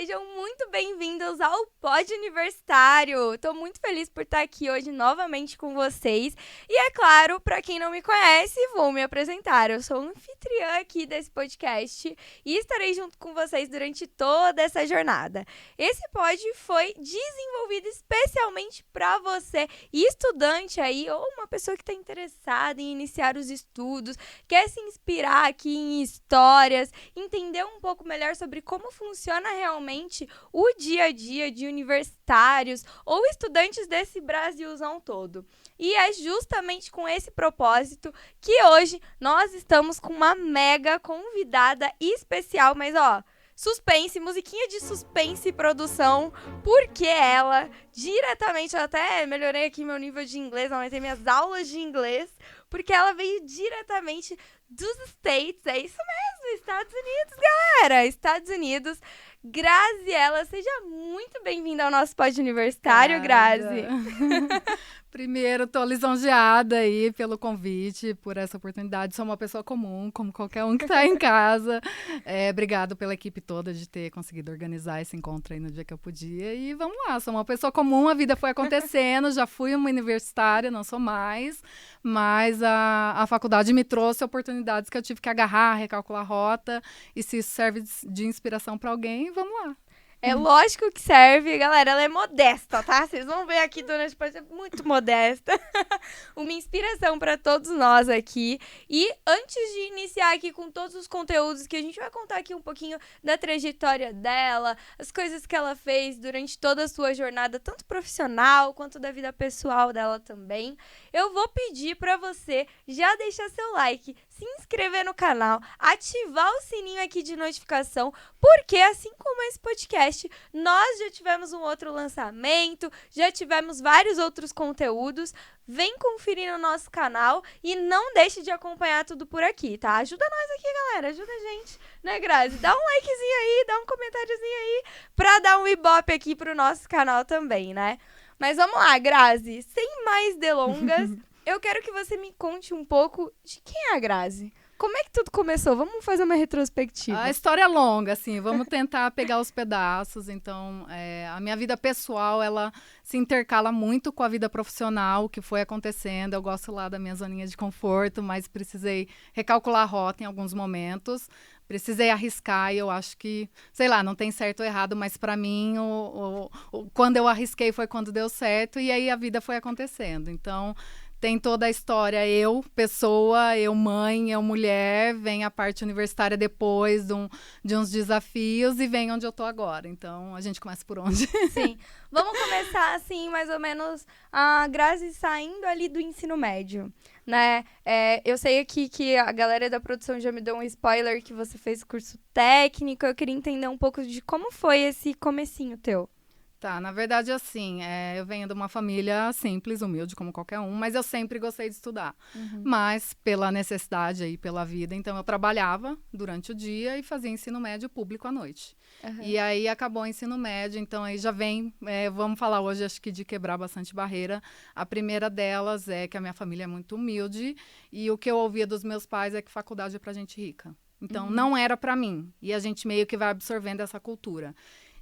sejam muito bem-vindos ao Pod Universitário. Estou muito feliz por estar aqui hoje novamente com vocês. E é claro, para quem não me conhece, vou me apresentar. Eu sou anfitriã aqui desse podcast e estarei junto com vocês durante toda essa jornada. Esse pod foi desenvolvido especialmente para você, estudante aí, ou uma pessoa que está interessada em iniciar os estudos, quer se inspirar aqui em histórias, entender um pouco melhor sobre como funciona realmente o dia a dia de universitários ou estudantes desse Brasilzão todo. E é justamente com esse propósito que hoje nós estamos com uma mega convidada especial, mas suspense, musiquinha de suspense e produção, porque ela, diretamente, eu até melhorei aqui meu nível de inglês, aumentei minhas aulas de inglês, porque ela veio diretamente dos States, é isso mesmo, Estados Unidos, galera, Estados Unidos. Graziela, seja muito bem-vinda ao nosso pod universitário, Grazi. Primeiro, tô lisonjeada aí pelo convite, por essa oportunidade. Sou uma pessoa comum, como qualquer um que tá em casa. Obrigado pela equipe toda de ter conseguido organizar esse encontro aí no dia que eu podia. E vamos lá, sou uma pessoa comum, a vida foi acontecendo, já fui uma universitária, não sou mais. Mas a faculdade me trouxe oportunidades que eu tive que agarrar, recalcular a rota. E se isso serve de inspiração para alguém, vamos lá. É lógico que serve, galera, ela é modesta, tá? Vocês vão ver aqui, Dona Espanha, é muito modesta. Uma inspiração para todos nós aqui. E antes de iniciar aqui com todos os conteúdos, que a gente vai contar aqui um pouquinho da trajetória dela, as coisas que ela fez durante toda a sua jornada, tanto profissional quanto da vida pessoal dela também, eu vou pedir para você já deixar seu like, se inscrever no canal, ativar o sininho aqui de notificação, porque assim como esse podcast, nós já tivemos um outro lançamento, já tivemos vários outros conteúdos. Vem conferir no nosso canal e não deixe de acompanhar tudo por aqui, tá? Ajuda nós aqui, galera, ajuda a gente, né, Grazi? Dá um likezinho aí, dá um comentáriozinho aí pra dar um ibope aqui pro nosso canal também, né? Mas vamos lá, Grazi, sem mais delongas, eu quero que você me conte um pouco de quem é a Grazi. Como é que tudo começou? Vamos fazer uma retrospectiva. A história é longa, assim, vamos tentar pegar os pedaços. Então, a minha vida pessoal, ela se intercala muito com a vida profissional, que foi acontecendo. Eu gosto lá da minha zoninha de conforto, mas precisei recalcular a rota em alguns momentos. Precisei arriscar e eu acho que, sei lá, não tem certo ou errado, mas para mim, quando eu arrisquei foi quando deu certo e aí a vida foi acontecendo. Então, tem toda a história, eu, pessoa, eu, mãe, eu, mulher, vem a parte universitária depois de uns desafios e vem onde eu tô agora. Então, a gente começa por onde? Sim. Vamos começar, assim, mais ou menos, a Grazi saindo ali do ensino médio, né? Eu sei aqui que a galera da produção já me deu um spoiler que você fez curso técnico. Eu queria entender um pouco de como foi esse comecinho teu. Tá, na verdade, assim, eu venho de uma família simples, humilde, como qualquer um, mas eu sempre gostei de estudar. Mas pela necessidade aí, pela vida, então eu trabalhava durante o dia e fazia ensino médio público à noite. E aí acabou o ensino médio, então aí já vem, vamos falar hoje, acho que de quebrar bastante barreira. A primeira delas é que a minha família é muito humilde e o que eu ouvia dos meus pais é que faculdade é pra gente rica. Então não era pra mim, e a gente meio que vai absorvendo essa cultura.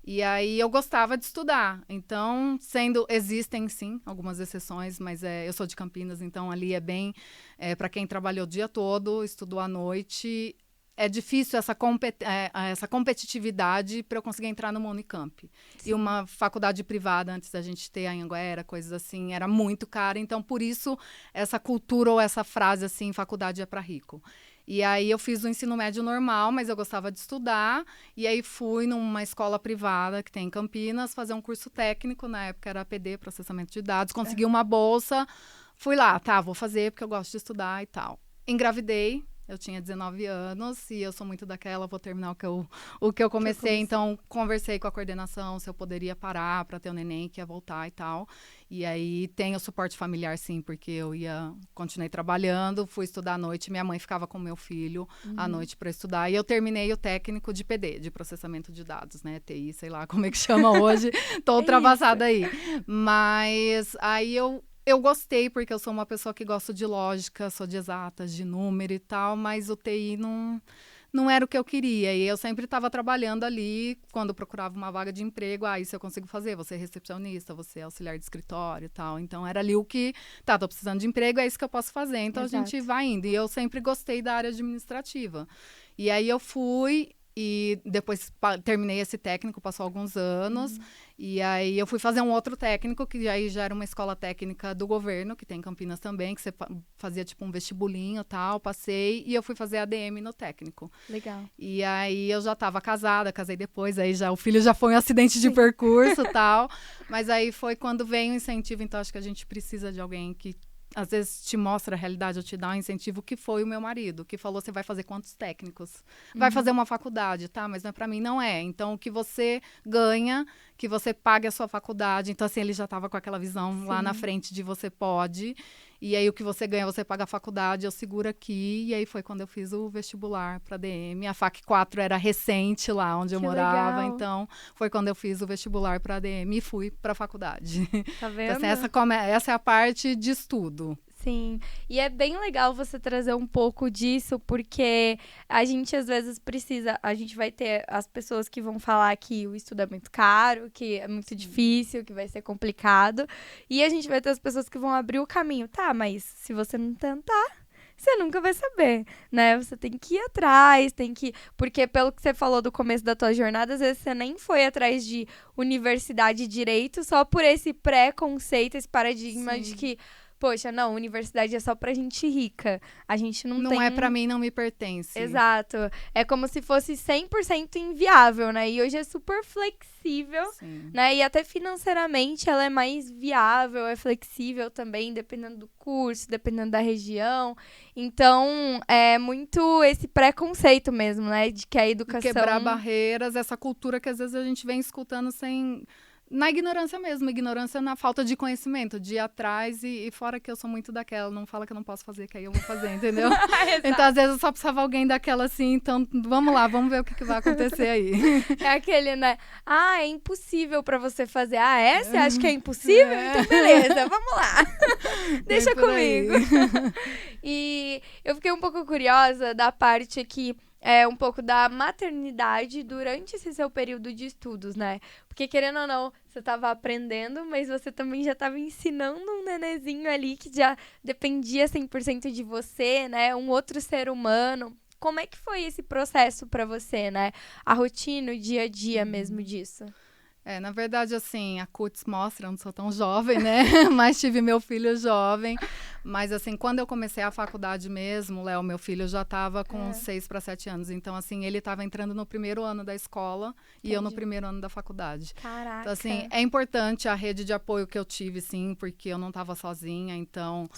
E aí eu gostava de estudar, então existem sim algumas exceções, mas eu sou de Campinas, então ali é bem, para quem trabalhou o dia todo, estudou à noite, é difícil essa competitividade para eu conseguir entrar numa Unicamp. Sim. E uma faculdade privada, antes da gente ter a Anhanguera, coisas assim, era muito cara, então por isso essa cultura ou essa frase assim, faculdade é para rico. E aí eu fiz o ensino médio normal, mas eu gostava de estudar. E aí fui numa escola privada que tem em Campinas, fazer um curso técnico, na época era APD, processamento de dados. Consegui uma bolsa, fui lá, vou fazer porque eu gosto de estudar e tal. Engravidei, eu tinha 19 anos e eu sou muito daquela, vou terminar o que eu comecei. Então, conversei com a coordenação se eu poderia parar para ter o neném que ia voltar e tal. E aí tem o suporte familiar, sim, porque eu continuei trabalhando, fui estudar à noite, minha mãe ficava com meu filho à noite para estudar. E eu terminei o técnico de PD, de processamento de dados, né? TI, sei lá como é que chama hoje. Tô ultrapassada aí. Mas aí eu gostei, porque eu sou uma pessoa que gosto de lógica, sou de exatas, de número e tal, mas o TI não era o que eu queria. E eu sempre estava trabalhando ali, quando eu procurava uma vaga de emprego, isso eu consigo fazer, você é recepcionista, você é auxiliar de escritório e tal. Então, era ali o que, tô precisando de emprego, é isso que eu posso fazer. Então, Exato. a gente vai indo. E eu sempre gostei da área administrativa. E aí, eu fui e depois terminei esse técnico, passou alguns anos. E aí, eu fui fazer um outro técnico, que aí já era uma escola técnica do governo, que tem em Campinas também, que você fazia tipo um vestibulinho e tal, passei. E eu fui fazer ADM no técnico. Legal. E aí, eu já estava casada, casei depois, aí já o filho já foi um acidente de percurso e tal. Mas aí foi quando veio o incentivo, então acho que a gente precisa de alguém que às vezes te mostra a realidade ou te dá um incentivo, que foi o meu marido, que falou, você vai fazer quantos técnicos? Vai fazer uma faculdade, tá? Mas para mim não é. Então, o que você ganha, que você pague a sua faculdade. Então, assim, ele já estava com aquela visão lá na frente de você pode. E aí, o que você ganha, você paga a faculdade, eu seguro aqui. E aí, foi quando eu fiz o vestibular para DM. A FAC 4 era recente lá onde eu morava. Legal. Então, foi quando eu fiz o vestibular para DM e fui para a faculdade. Tá vendo? Então, assim, essa é a parte de estudo. Sim, e é bem legal você trazer um pouco disso, porque a gente às vezes precisa, a gente vai ter as pessoas que vão falar que o estudo é muito caro, que é muito difícil, que vai ser complicado, e a gente vai ter as pessoas que vão abrir o caminho. Tá, mas se você não tentar, você nunca vai saber, né? Você tem que ir atrás, porque pelo que você falou do começo da tua jornada, às vezes você nem foi atrás de universidade de direito só por esse preconceito, esse paradigma de que poxa, não, universidade é só pra gente rica. A gente não tem... Não é pra mim, não me pertence. Exato. É como se fosse 100% inviável, né? E hoje é super flexível, né? E até financeiramente ela é mais viável, é flexível também, dependendo do curso, dependendo da região. Então, é muito esse preconceito mesmo, né? De que a educação... Quebrar barreiras, essa cultura que às vezes a gente vem escutando sem... Na ignorância mesmo, ignorância na falta de conhecimento, de ir atrás e fora que eu sou muito daquela, não fala que eu não posso fazer, que aí eu vou fazer, entendeu? Então, às vezes, eu só precisava alguém daquela assim, então, vamos lá, vamos ver o que vai acontecer aí. É aquele, né? É impossível pra você fazer. Você acha que é impossível? Então, beleza, vamos lá. Deixa comigo. E eu fiquei um pouco curiosa da parte aqui, um pouco da maternidade durante esse seu período de estudos, né? Porque, querendo ou não, você estava aprendendo, mas você também já estava ensinando um nenezinho ali que já dependia 100% de você, né? Um outro ser humano. Como é que foi esse processo para você, né? A rotina, o dia a dia mesmo disso? Na verdade, assim, a CUTS mostra, eu não sou tão jovem, né? Mas tive meu filho jovem. Mas, assim, quando eu comecei a faculdade mesmo, Léo, meu filho já estava com 6 para 7 anos. Então, assim, ele estava entrando no primeiro ano da escola e eu no primeiro ano da faculdade. Caraca. Então, assim, é importante a rede de apoio que eu tive, sim, porque eu não estava sozinha. Então,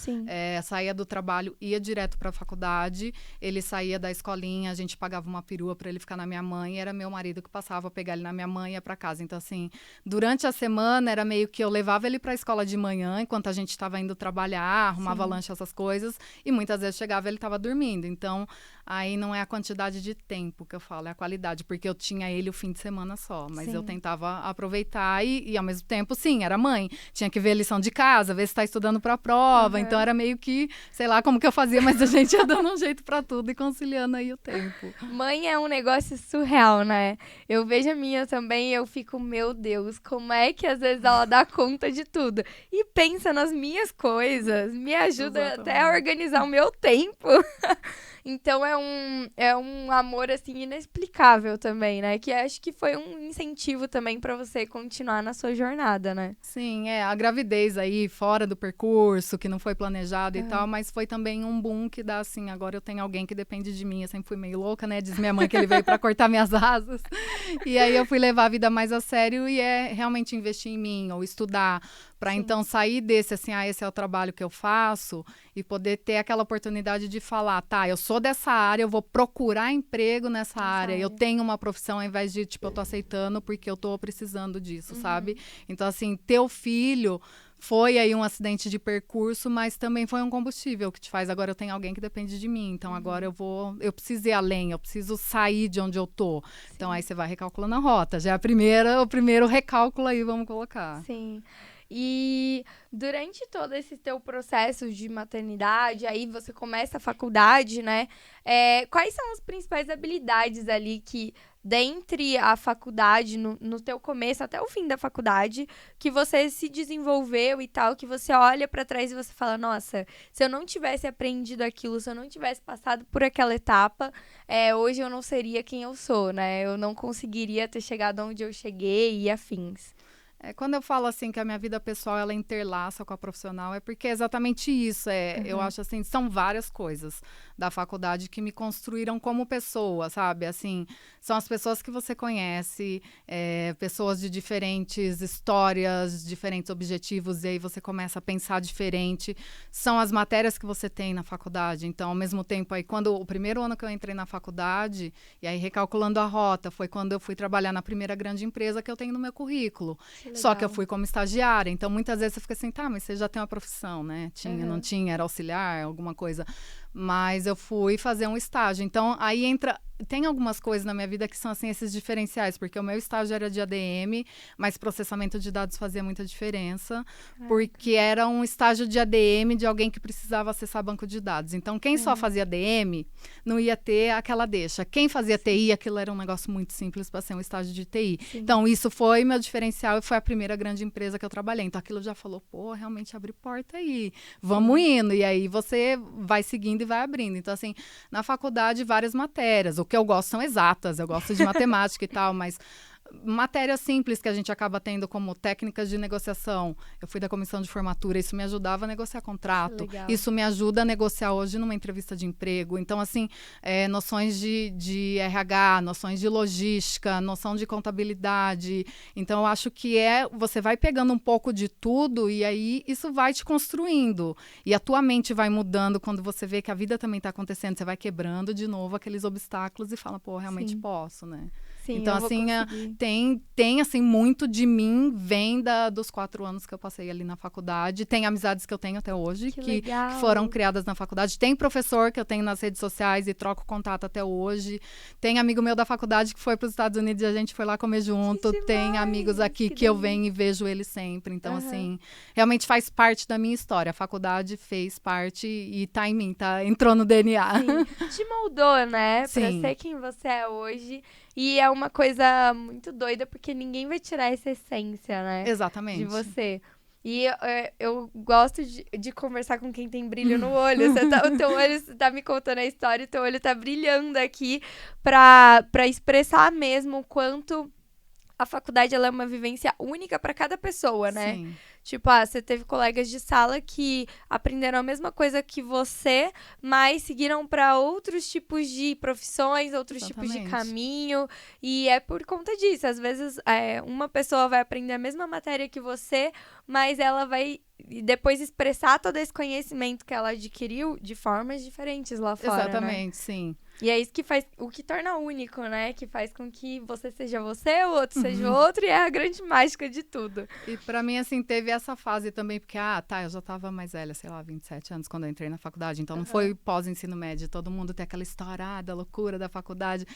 saía do trabalho, ia direto para a faculdade. Ele saía da escolinha, a gente pagava uma perua para ele ficar na minha mãe. E era meu marido que passava a pegar ele na minha mãe e ia para casa. Então, assim, durante a semana era meio que eu levava ele para a escola de manhã, enquanto a gente estava indo trabalhar, arrumava lanche, essas coisas, e muitas vezes chegava e ele estava dormindo. Então, aí não é a quantidade de tempo que eu falo, é a qualidade, porque eu tinha ele o fim de semana só, mas eu tentava aproveitar e ao mesmo tempo, sim, era mãe. Tinha que ver a lição de casa, ver se está estudando para a prova, então era meio que, sei lá como que eu fazia, mas a gente ia dando um jeito para tudo e conciliando aí o tempo. Mãe é um negócio surreal, né? Eu vejo a minha também e eu fico, meu Deus, como é que às vezes ela dá conta de tudo? E pensa nas minhas coisas, me ajuda até a organizar o meu tempo. Então, é um amor, assim, inexplicável também, né? Que acho que foi um incentivo também pra você continuar na sua jornada, né? Sim, a gravidez aí, fora do percurso, que não foi planejado e tal, mas foi também um boom que dá, assim, agora eu tenho alguém que depende de mim. Eu sempre fui meio louca, né? Diz minha mãe que ele veio pra cortar minhas asas. E aí eu fui levar a vida mais a sério e realmente investir em mim, ou estudar, para então sair desse, assim, esse é o trabalho que eu faço, e poder ter aquela oportunidade de falar, tá, eu sou dessa área, eu vou procurar emprego nessa área, eu tenho uma profissão, ao invés de, tipo, eu tô aceitando porque eu tô precisando disso, sabe? Então, assim, ter o filho foi aí um acidente de percurso, mas também foi um combustível que te faz, agora eu tenho alguém que depende de mim, então agora eu preciso ir além, eu preciso sair de onde eu tô. Então aí você vai recalculando a rota, já é o primeiro recálculo aí, vamos colocar. Sim. E durante todo esse teu processo de maternidade, aí você começa a faculdade, né? Quais são as principais habilidades ali que, dentre a faculdade, no teu começo até o fim da faculdade, que você se desenvolveu e tal, que você olha pra trás e você fala, nossa, se eu não tivesse aprendido aquilo, se eu não tivesse passado por aquela etapa, hoje eu não seria quem eu sou, né? Eu não conseguiria ter chegado onde eu cheguei e afins. Quando eu falo assim que a minha vida pessoal ela interlaça com a profissional, é porque é exatamente isso. Eu acho assim, são várias coisas da faculdade que me construíram como pessoa, sabe? Assim, são as pessoas que você conhece, pessoas de diferentes histórias, diferentes objetivos, e aí você começa a pensar diferente. São as matérias que você tem na faculdade. Então, ao mesmo tempo, aí, quando o primeiro ano que eu entrei na faculdade, e aí recalculando a rota, foi quando eu fui trabalhar na primeira grande empresa que eu tenho no meu currículo. Só que eu fui como estagiária, então muitas vezes você fica assim, tá, mas você já tem uma profissão, né? Tinha, não tinha, era auxiliar, alguma coisa. Mas eu fui fazer um estágio. Então, aí entra... Tem algumas coisas na minha vida que são, assim, esses diferenciais, porque o meu estágio era de ADM, mas processamento de dados fazia muita diferença, porque era um estágio de ADM de alguém que precisava acessar banco de dados. Então, quem só fazia ADM não ia ter aquela deixa. Quem fazia TI, aquilo era um negócio muito simples para ser um estágio de TI. Sim. Então, isso foi meu diferencial e foi a primeira grande empresa que eu trabalhei. Então, aquilo já falou, pô, realmente abre porta aí, vamos indo. E aí, você vai seguindo e vai abrindo. Então, assim, na faculdade, várias matérias. O que eu gosto são exatas, eu gosto de matemática e tal, mas matérias simples que a gente acaba tendo como técnicas de negociação. Eu fui da comissão de formatura, isso me ajudava a negociar contrato. Isso me ajuda a negociar hoje numa entrevista de emprego. Então, assim, noções de RH, noções de logística, noção de contabilidade. Então, eu acho que você vai pegando um pouco de tudo e aí isso vai te construindo. E a tua mente vai mudando quando você vê que a vida também está acontecendo. Você vai quebrando de novo aqueles obstáculos e fala, pô, realmente posso, né? Sim, então, assim, tem, assim, muito de mim vem dos 4 anos que eu passei ali na faculdade. Tem amizades que eu tenho até hoje, que foram criadas na faculdade. Tem professor que eu tenho nas redes sociais e troco contato até hoje. Tem amigo meu da faculdade que foi para os Estados Unidos e a gente foi lá comer junto. Tem amigos aqui que eu venho e vejo eles sempre. Então, assim, realmente faz parte da minha história. A faculdade fez parte e tá em mim, entrou no DNA. Sim. Te moldou, né? Sim. Pra ser quem você é hoje. E é uma coisa muito doida, porque ninguém vai tirar essa essência, né? Exatamente. De você. E eu gosto de conversar com quem tem brilho no olho. O teu olho, você tá me contando a história, o teu olho tá brilhando aqui pra expressar mesmo o quanto a faculdade ela é uma vivência única pra cada pessoa, né? Sim. Tipo, você teve colegas de sala que aprenderam a mesma coisa que você, mas seguiram para outros tipos de profissões, outros tipos de caminho. E é por conta disso. Às vezes, uma pessoa vai aprender a mesma matéria que você, mas ela vai depois expressar todo esse conhecimento que ela adquiriu de formas diferentes lá fora, Exatamente, né? sim. E é isso que faz, o que torna único, né? Que faz com que você seja você, o outro seja o outro, e é a grande mágica de tudo. E pra mim, assim, teve essa fase também, porque, eu já tava mais velha, sei lá, 27 anos, quando eu entrei na faculdade. Então, não foi pós-ensino médio, todo mundo tem aquela história da loucura da faculdade.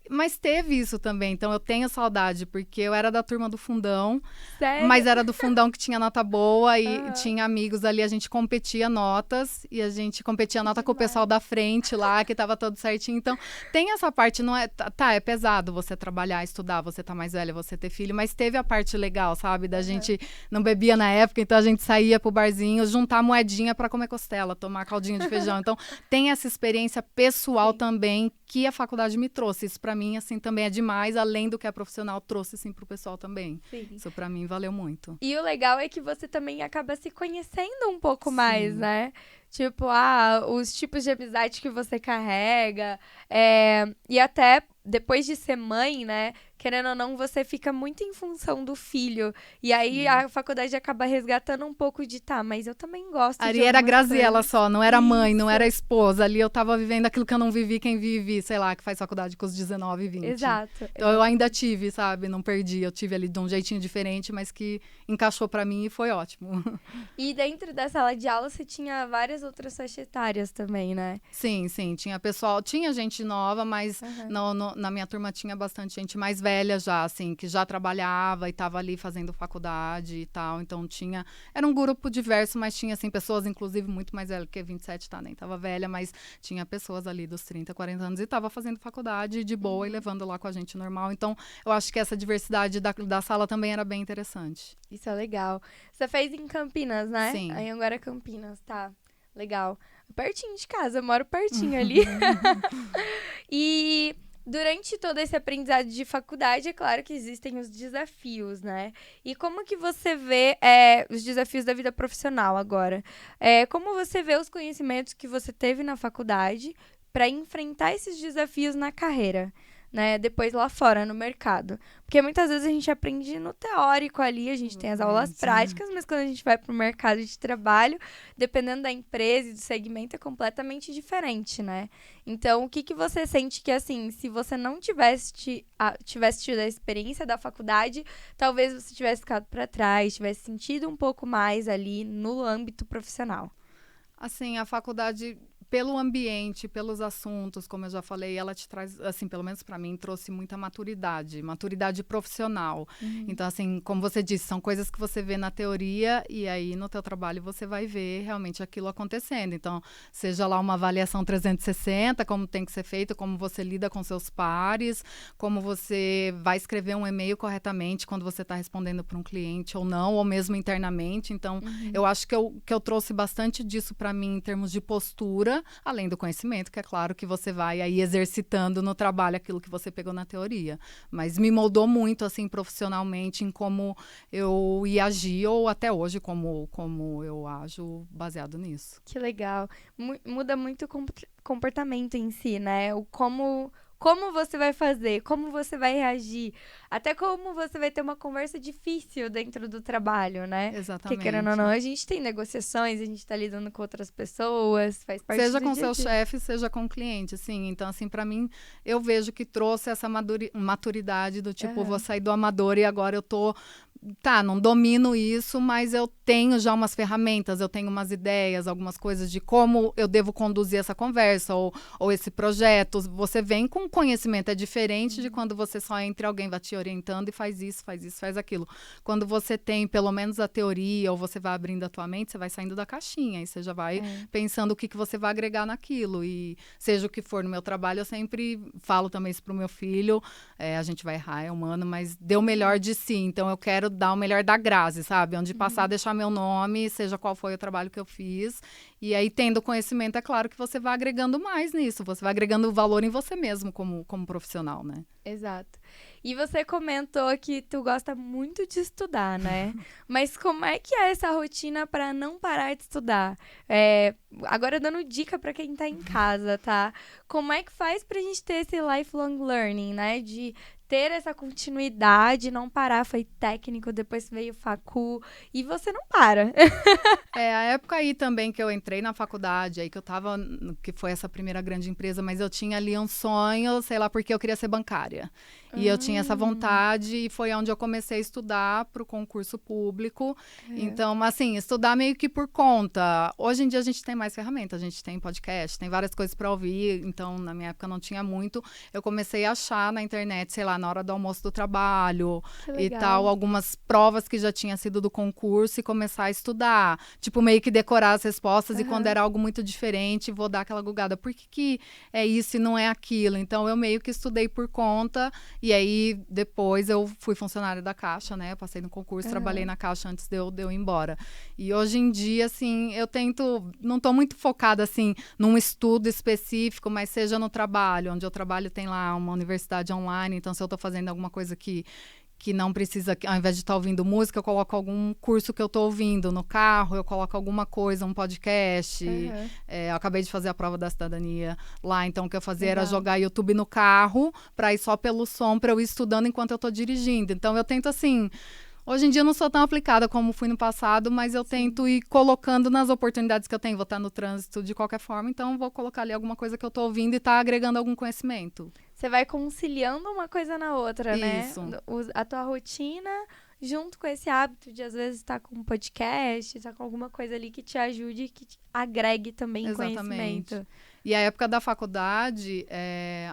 Mas teve isso também, então eu tenho saudade, porque eu era da turma do fundão. Sério? Mas era do fundão que tinha nota boa e tinha amigos ali, a gente competia notas e a gente competia nota com o pessoal da frente lá, que tava tudo certinho. Então, tem essa parte, não é... é pesado você trabalhar, estudar, você tá mais velha, você ter filho, mas teve a parte legal, sabe? Da gente não bebia na época, então a gente saía pro barzinho, juntar moedinha pra comer costela, tomar caldinho de feijão. Então, tem essa experiência pessoal também que a faculdade me trouxe. Isso pra mim, assim, também é demais, além do que a profissional trouxe, assim, pro pessoal também. Sim. Isso pra mim valeu muito. E o legal é que você também acaba se conhecendo um pouco mais, né? Tipo, os tipos de amizade que você carrega. E até depois de ser mãe, né? Querendo ou não, você fica muito em função do filho. E aí a faculdade acaba resgatando um pouco de, mas eu também gosto Ali de era a Graziella coisas. só, não era mãe, não era esposa. Ali eu tava vivendo aquilo que eu não vivi, quem vive, sei lá, que faz faculdade com os 19, 20. Exato. Então eu ainda tive, sabe? Não perdi. Eu tive ali de um jeitinho diferente, mas que encaixou pra mim e foi ótimo. E dentro da sala de aula você tinha várias outras faixas etárias também, né? Sim. Tinha gente nova, mas na minha turma tinha bastante gente mais velha. velha já, assim, que já trabalhava e estava ali fazendo faculdade e tal. Então era um grupo diverso, mas tinha, assim, pessoas, inclusive, muito mais velhas, porque 27, tá, nem tava velha, mas tinha pessoas ali dos 30, 40 anos e estava fazendo faculdade de boa e levando lá com a gente normal. Então, eu acho que essa diversidade da sala também era bem interessante. Isso é legal. Você fez em Campinas, né? Sim. Aí agora é Campinas, tá. Legal. Pertinho de casa, eu moro pertinho ali. E durante todo esse aprendizado de faculdade, é claro que existem os desafios, né? E como que você vê os desafios da vida profissional agora? Como você vê os conhecimentos que você teve na faculdade para enfrentar esses desafios na carreira? Né, depois lá fora, no mercado. Porque muitas vezes a gente aprende no teórico ali, a gente tem as aulas práticas, mas quando a gente vai para o mercado de trabalho, dependendo da empresa e do segmento, é completamente diferente, né? Então, o que você sente que, assim, se você não tivesse tido a experiência da faculdade, talvez você tivesse ficado para trás, tivesse sentido um pouco mais ali no âmbito profissional? Assim, a faculdade, pelo ambiente, pelos assuntos, como eu já falei, ela te traz, assim, pelo menos para mim, trouxe muita maturidade profissional. Então, assim, como você disse, são coisas que você vê na teoria e aí no teu trabalho você vai ver realmente aquilo acontecendo. Então, seja lá uma avaliação 360, como tem que ser feito, como você lida com seus pares, como você vai escrever um e-mail corretamente quando você está respondendo para um cliente ou não, ou mesmo internamente. Então, eu acho que eu trouxe bastante disso para mim em termos de postura, além do conhecimento, que é claro que você vai aí exercitando no trabalho aquilo que você pegou na teoria. Mas me moldou muito, assim, profissionalmente em como eu ia agir, ou até hoje como eu ajo baseado nisso. Que legal. Muda muito o comportamento em si, né? O como você vai fazer, como você vai reagir, até como você vai ter uma conversa difícil dentro do trabalho, né? Exatamente. Porque, querendo ou não, a gente tem negociações, a gente tá lidando com outras pessoas, faz parte seja do com dia a seu dia. chefe, seja com o cliente, assim. Então, assim, para mim, eu vejo que trouxe essa maturidade do tipo, vou sair do amador e agora eu tô... Tá, não domino isso, mas eu tenho já umas ferramentas, eu tenho umas ideias, algumas coisas de como eu devo conduzir essa conversa ou esse projeto. Você vem com conhecimento, é diferente de quando você só entra e alguém vai te orientando e faz isso, faz aquilo. Quando você tem pelo menos a teoria ou você vai abrindo a tua mente, você vai saindo da caixinha e você já vai pensando o que você vai agregar naquilo. E seja o que for no meu trabalho, eu sempre falo também isso pro meu filho, a gente vai errar, é humano, mas dê o melhor de si. Então eu quero dar o melhor da Grazi, sabe? Onde passar, deixar meu nome, seja qual foi o trabalho que eu fiz. E aí, tendo conhecimento, é claro que você vai agregando mais nisso. Você vai agregando valor em você mesmo como profissional, né? Exato. E você comentou que tu gosta muito de estudar, né? Mas como é que é essa rotina para não parar de estudar? Agora dando dica para quem tá em casa, tá? Como é que faz pra gente ter esse lifelong learning, né? De ter essa continuidade, não parar. Foi técnico, depois veio facu e você não para. A época aí também que eu entrei na faculdade, aí que eu tava, que foi essa primeira grande empresa, mas eu tinha ali um sonho, sei lá, porque eu queria ser bancária. E eu tinha essa vontade e foi onde eu comecei a estudar para o concurso público. Então, assim, estudar meio que por conta. Hoje em dia a gente tem mais ferramentas, a gente tem podcast, tem várias coisas para ouvir. Então, na minha época não tinha muito. Eu comecei a achar na internet, sei lá, na hora do almoço do trabalho e tal, algumas provas que já tinha sido do concurso e começar a estudar. Tipo, meio que decorar as respostas e quando era algo muito diferente, vou dar aquela gugada. Por que é isso e não é aquilo? Então, eu meio que estudei por conta. E aí, depois, eu fui funcionária da Caixa, né? Eu passei no concurso, trabalhei na Caixa antes de eu ir embora. E hoje em dia, assim, eu tento... Não tô muito focada, assim, num estudo específico, mas seja no trabalho. Onde eu trabalho tem lá uma universidade online. Então, se eu tô fazendo alguma coisa que não precisa, ao invés de estar ouvindo música, eu coloco algum curso que eu estou ouvindo no carro, eu coloco alguma coisa, um podcast. Eu acabei de fazer a prova da cidadania lá, então o que eu fazia era jogar YouTube no carro para ir só pelo som, para eu ir estudando enquanto eu estou dirigindo. Então eu tento assim... Hoje em dia eu não sou tão aplicada como fui no passado, mas eu tento ir colocando nas oportunidades que eu tenho. Vou estar no trânsito de qualquer forma, então vou colocar ali alguma coisa que eu estou ouvindo e está agregando algum conhecimento. Você vai conciliando uma coisa na outra, Isso. né? A tua rotina junto com esse hábito de, às vezes, estar com um podcast, estar com alguma coisa ali que te ajude, que te agregue também conhecimento. E a época da faculdade,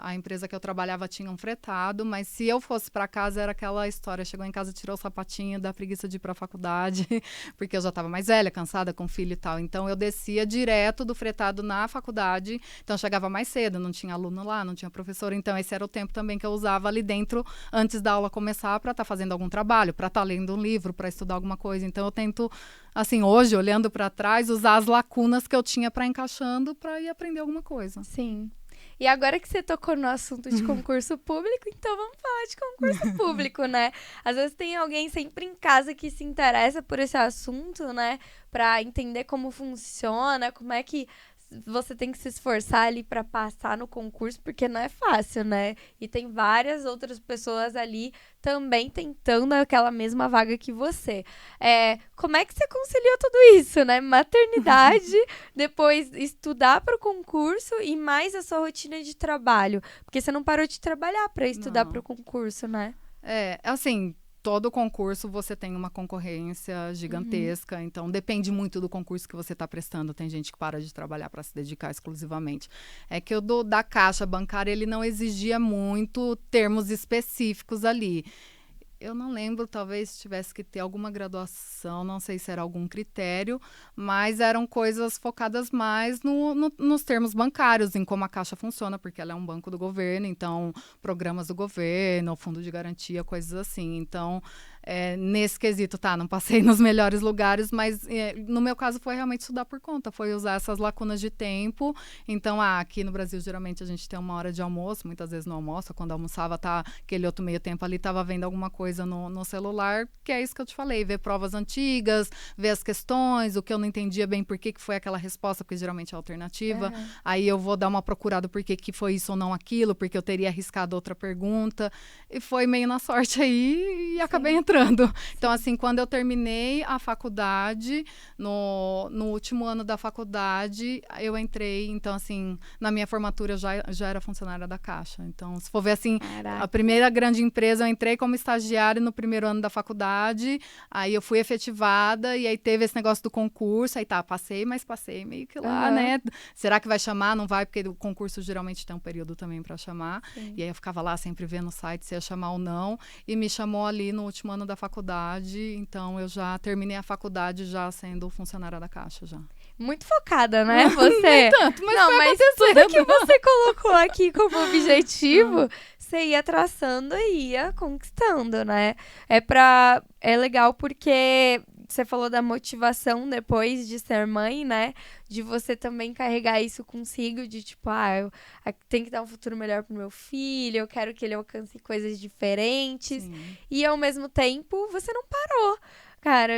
a empresa que eu trabalhava tinha um fretado, mas se eu fosse para casa era aquela história, chegou em casa, tirou o sapatinho, da preguiça de ir para a faculdade, porque eu já estava mais velha, cansada, com filho e tal. Então eu descia direto do fretado na faculdade, então eu chegava mais cedo, não tinha aluno lá, não tinha professor, então esse era o tempo também que eu usava ali dentro, antes da aula começar, para estar fazendo algum trabalho, para estar lendo um livro, para estudar alguma coisa. Então eu tento, assim, hoje, olhando para trás, usar as lacunas que eu tinha para encaixando para ir aprender alguma coisa. Sim. E agora que você tocou no assunto de concurso público, então vamos falar de concurso público, né? Às vezes tem alguém sempre em casa que se interessa por esse assunto, né? Pra entender como funciona, como é que você tem que se esforçar ali pra passar no concurso, porque não é fácil, né? E tem várias outras pessoas ali também tentando aquela mesma vaga que você. Como é que você conciliou tudo isso, né? Maternidade, depois estudar para o concurso e mais a sua rotina de trabalho. Porque você não parou de trabalhar para estudar para o concurso, né? Assim, todo concurso você tem uma concorrência gigantesca, então depende muito do concurso que você está prestando. Tem gente que para de trabalhar para se dedicar exclusivamente. É que o da Caixa Bancária, ele não exigia muito termos específicos ali. Eu não lembro, talvez tivesse que ter alguma graduação, não sei se era algum critério, mas eram coisas focadas mais nos termos bancários, em como a Caixa funciona, porque ela é um banco do governo, então programas do governo, fundo de garantia, coisas assim. Então, nesse quesito, não passei nos melhores lugares, mas no meu caso foi realmente estudar por conta, foi usar essas lacunas de tempo. Então, aqui no Brasil, geralmente a gente tem uma hora de almoço, muitas vezes no almoço, quando almoçava, aquele outro meio tempo ali, estava vendo alguma coisa no celular, que é isso que eu te falei, ver provas antigas, ver as questões, o que eu não entendia bem, por que foi aquela resposta, porque geralmente é alternativa, aí eu vou dar uma procurada por que foi isso ou não aquilo, porque eu teria arriscado outra pergunta, e foi meio na sorte aí, e acabei entrando. Então, assim, quando eu terminei a faculdade, no último ano da faculdade, eu entrei, então, assim, na minha formatura eu já era funcionária da Caixa. Então, se for ver, assim, a primeira grande empresa, eu entrei como estagiária no primeiro ano da faculdade, aí eu fui efetivada, e aí teve esse negócio do concurso, aí passei meio que lá, né? Será que vai chamar? Não vai, porque o concurso geralmente tem um período também para chamar. Sim. E aí eu ficava lá sempre vendo no site se ia chamar ou não, e me chamou ali no último ano da faculdade, então eu já terminei a faculdade já sendo funcionária da Caixa já. Muito focada, né, você? Nem tanto, mas não, mas tudo que você colocou aqui como objetivo, você ia traçando e ia conquistando, né? É legal porque você falou da motivação depois de ser mãe, né? De você também carregar isso consigo, de tipo, eu tenho que dar um futuro melhor pro meu filho, eu quero que ele alcance coisas diferentes. Sim. E ao mesmo tempo, você não parou. Cara,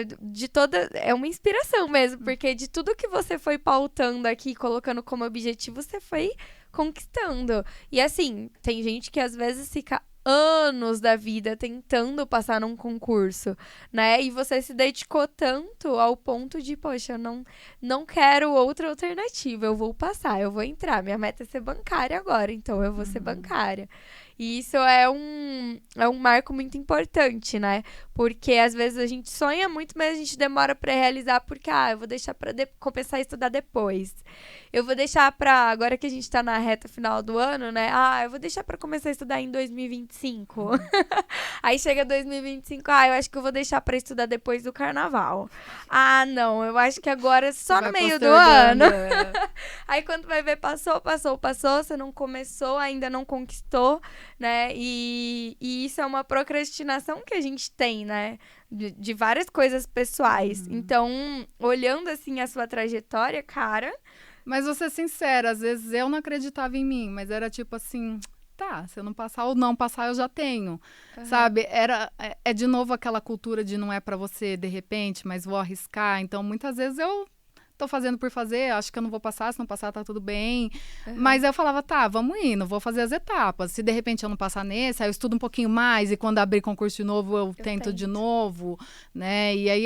é uma inspiração mesmo, porque de tudo que você foi pautando aqui, colocando como objetivo, você foi conquistando. E assim, tem gente que às vezes fica anos da vida tentando passar num concurso, né? E você se dedicou tanto ao ponto de, poxa, eu não quero outra alternativa, eu vou passar, eu vou entrar. Minha meta é ser bancária agora, então eu vou ser bancária. E isso é um marco muito importante, né? Porque às vezes a gente sonha muito, mas a gente demora pra realizar porque, eu vou deixar pra começar a estudar depois. Eu vou deixar pra, agora que a gente tá na reta final do ano, né? Eu vou deixar pra começar a estudar em 2025. Aí chega 2025, eu acho que eu vou deixar pra estudar depois do carnaval. Não, eu acho que agora só no meio do ano. Aí quando vai ver, passou, você não começou, ainda não conquistou, né? E isso é uma procrastinação que a gente tem, né? De várias coisas pessoais. Então, olhando assim a sua trajetória, cara... Mas vou ser sincera, às vezes eu não acreditava em mim, mas era tipo assim... se eu não passar ou não passar, eu já tenho, sabe? É de novo aquela cultura de não é pra você de repente, mas vou arriscar. Então, muitas vezes eu tô fazendo por fazer, acho que eu não vou passar, se não passar tá tudo bem. Mas eu falava, vamos indo, vou fazer as etapas. Se de repente eu não passar nesse, aí eu estudo um pouquinho mais e quando abrir concurso de novo, eu tento de novo, né? E aí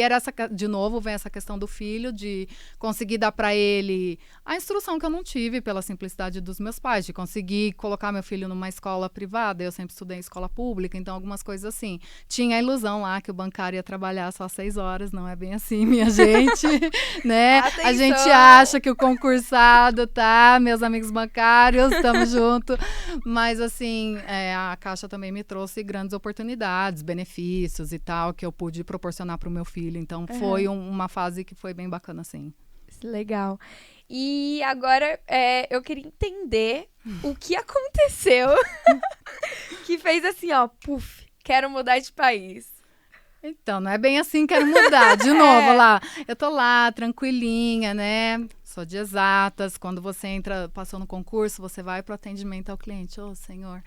de novo, vem essa questão do filho, de conseguir dar pra ele A instrução que eu não tive pela simplicidade dos meus pais, de conseguir colocar meu filho numa escola privada. Eu sempre estudei em escola pública, então algumas coisas assim. Tinha a ilusão lá que o bancário ia trabalhar só 6 horas, não é bem assim, minha gente, né? Atenção. A gente acha que o concursado, tá? Meus amigos bancários, estamos juntos. Mas assim, a Caixa também me trouxe grandes oportunidades, benefícios e tal, que eu pude proporcionar para o meu filho. Então foi uma fase que foi bem bacana, assim. Legal. E agora eu queria entender o que aconteceu que fez assim, ó, puf, quero mudar de país. Então, não é bem assim, quero mudar. De novo, lá, eu tô lá, tranquilinha, né? Sou de exatas. Quando você entra, passou no concurso, você vai pro atendimento ao cliente. Ô, senhor.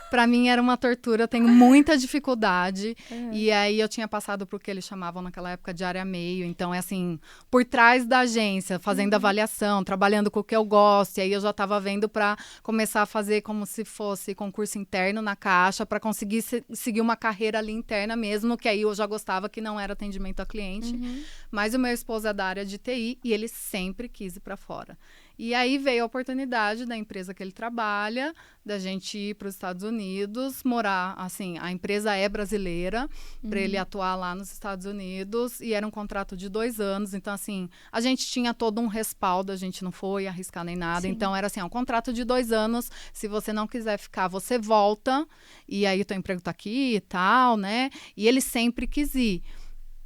Para mim era uma tortura, eu tenho muita dificuldade. E aí eu tinha passado pro que eles chamavam naquela época de área meio. Então, é assim, por trás da agência, fazendo avaliação, trabalhando com o que eu gosto. E aí eu já estava vendo para começar a fazer como se fosse concurso interno na Caixa, para conseguir seguir uma carreira ali interna mesmo, que aí eu já gostava, que não era atendimento a cliente. Mas o meu esposo é da área de TI e ele sempre quis ir para fora. E aí veio a oportunidade da empresa que ele trabalha, da gente ir para os Estados Unidos, morar, assim, a empresa é brasileira, para ele atuar lá nos Estados Unidos, e era um contrato de 2 anos, então, assim, a gente tinha todo um respaldo, a gente não foi arriscar nem nada, Sim. Então era assim, um contrato de 2 anos, se você não quiser ficar, você volta, e aí o teu emprego tá aqui e tal, né, e ele sempre quis ir.